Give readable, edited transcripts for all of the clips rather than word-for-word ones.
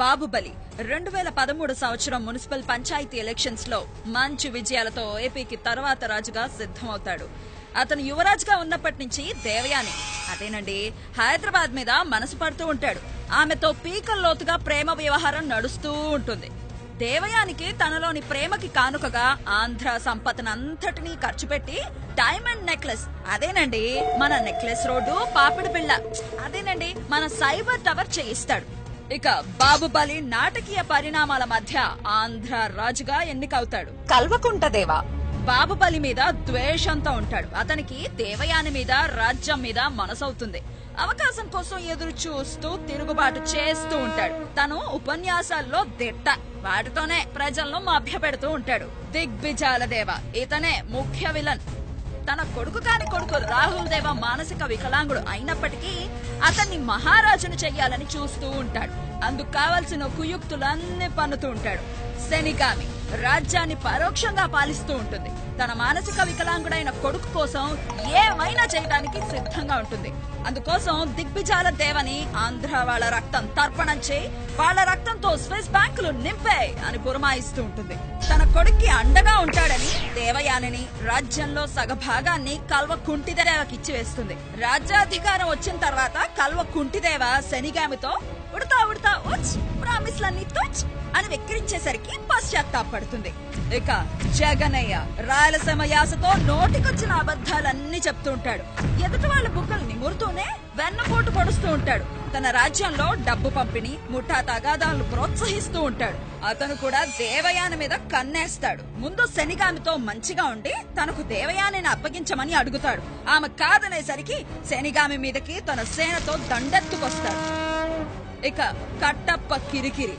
బాబుబలి 2013 సంవత్సరం municipal panchayat elections లో మంచి విజయాలతో ఏపీకి తర్వాత రాజుగా సిద్ధమవుతాడు. అతను యువరాజుగా ఉన్నప్పటి నుంచి దేవయాని అదేనండి హైదరాబాద్ మీద మనసు పడుతూ ఉంటాడు. ఆమెతో పీకల్లోతుగా ప్రేమ వ్యవహారం నడుస్తూ ఉంటుంది. దేవయానికి తనలోని ప్రేమకి కానుకగా ఆంధ్ర సంపదనంతటినీ ఖర్చు పెట్టి డైమండ్ నెక్లెస్ అదేనండి మన నెక్లెస్ రోడ్డు పాపిడి పిల్ల అదేనండి మన సైబర్ టవర్ చేయిస్తాడు. ఇక బాబుబలి నాటకీయ పరిణామాల మధ్య ఆంధ్ర రాజుగా ఎన్నికవుతాడు. కల్వకుంట దేవ బాబుబలి మీద ద్వేషంతో ఉంటాడు. అతనికి దేవయాని మీద రాజ్యం మీద మనసవుతుంది. అవకాశం కోసం ఎదురు చూస్తూ తిరుగుబాటు చేస్తూ ఉంటాడు. తను ఉపన్యాసాల్లో దిట్ట, వాటితోనే ప్రజలను మభ్యపెడుతూ ఉంటాడు. దిగ్విజాల దేవ ఇతనే ముఖ్య విలన్. తన కొడుకు కాని కొడుకు రాహుల్ దేవ మానసిక వికలాంగుడు అయినప్పటికీ అతన్ని మహారాజును చెయ్యాలని చూస్తూ ఉంటాడు. అందుకు కావలసిన కుయుక్తులన్నీ పన్నుతూ ఉంటాడు. శనిగామి రాజ్యాన్ని పరోక్షంగా పాలిస్తూ ఉంటుంది. తన మానసిక వికలాంగుడైన కొడుకు కోసం ఏమైనా చేయడానికి సిద్ధంగా ఉంటుంది. అందుకోసం దిగ్విజాల దేవని ఆంధ్ర వాళ్ళ రక్తం తర్పణం చేయి, వాళ్ళ రక్తంతో స్విస్ బ్యాంకులు నింపే అని పురమాయిస్తూ ఉంటుంది. తన కొడుక్కి అండగా ఉంటాడని దేవయానిని రాజ్యంలో సగభాగాన్ని కల్వ కుంటిదేవకి ఇచ్చి వేస్తుంది. రాజ్యాధికారం వచ్చిన తర్వాత కల్వ కుంటిదేవ శనిగామితో ఉడతా ఉడతా ఉచ్ ప్రామిస్లన్నీ తుచ్ అని వెక్కిరించేసరికి పశ్చాత్తాపడుతుంది. ఇక జగనయ్య రాయలసీమ యాసతో నోటికొచ్చిన అబద్ధాలన్నీ చెప్తూ ఉంటాడు. ఎదుటి వాళ్ళ బుక్కలు నిమురుతూనే వెన్నపోటు పొడుస్తూ ఉంటాడు. తన రాజ్యంలో డబ్బు పంపిణీ ముఠా తగాదాలను ప్రోత్సహిస్తూ ఉంటాడు. అతను కూడా దేవయాని మీద కన్నేస్తాడు. ముందు శనిగామితో మంచిగా ఉండి తనకు దేవయానిని అప్పగించమని అడుగుతాడు. ఆమె కాదనేసరికి శనిగామి మీదకి తన సేనతో దండెత్తుకొస్తాడు. ఇక కట్టప్ప కిరికిరి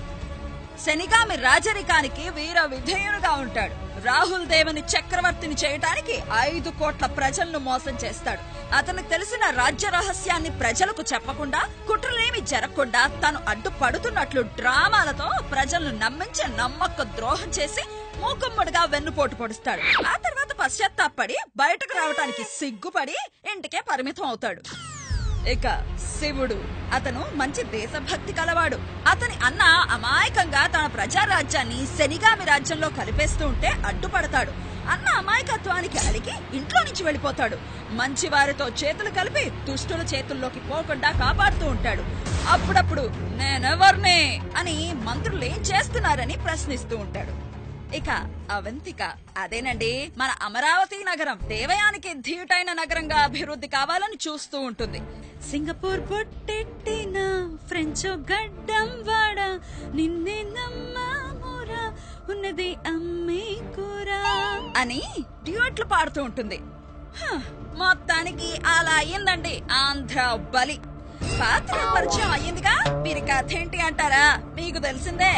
శనిగామి రాజరికానికి వీర విధేయుడుగా ఉంటాడు. రాహుల్ దేవని చక్రవర్తిని చేయటానికి 5 కోట్ల ప్రజలను మోసం చేస్తాడు. అతనికి తెలిసిన రాజ్య రహస్యాన్ని ప్రజలకు చెప్పకుండా, కుట్రలేమి జరగకుండా తను అడ్డుపడుతున్నట్లు డ్రామాలతో ప్రజలను నమ్మించి నమ్మక ద్రోహం చేసి మూకుమ్మడిగా వెన్నుపోటు పొడుస్తాడు. ఆ తర్వాత పశ్చాత్తాపడి బయటకు రావటానికి సిగ్గుపడి ఇంటికే పరిమితం అవుతాడు. ఇక శివుడు అతను మంచి దేశభక్తి కలవాడు. అతని అన్న అమాయకంగా తన ప్రజారాజ్యాన్ని శనిగామి రాజ్యంలో కలిపేస్తూ ఉంటే అడ్డుపడతాడు. అన్న అమాయకత్వానికి అలిగి ఇంట్లో నుంచి వెళ్లిపోతాడు. మంచి వారితో చేతులు కలిపి దుష్టుల చేతుల్లోకి పోకుండా కాపాడుతూ ఉంటాడు. అప్పుడప్పుడు నేనెవర్నే అని మంత్రులు ఏం చేస్తున్నారని ప్రశ్నిస్తూ ఉంటాడు. ఇక అవంతిక అదేనండి మన అమరావతి నగరం దేవయానికి ధీటైన నగరంగా అభివృద్ధి కావాలని చూస్తూ ఉంటుంది. సింగపూర్ బొట్టెట్టిన ఫ్రెంచ్ గడ్డం వాడ నిన్నే నమ్మమురా ఉన్నది అమ్మే కూరా అని డ్యూయెట్లు పాడుతూ ఉంటుంది. మొత్తానికి అలా అయ్యిందండి ఆంధ్ర బలి. పాత్ర పరిచయం అయ్యిందిగా, మీరు కథ ఏంటి అంటారా? మీకు తెలిసిందే.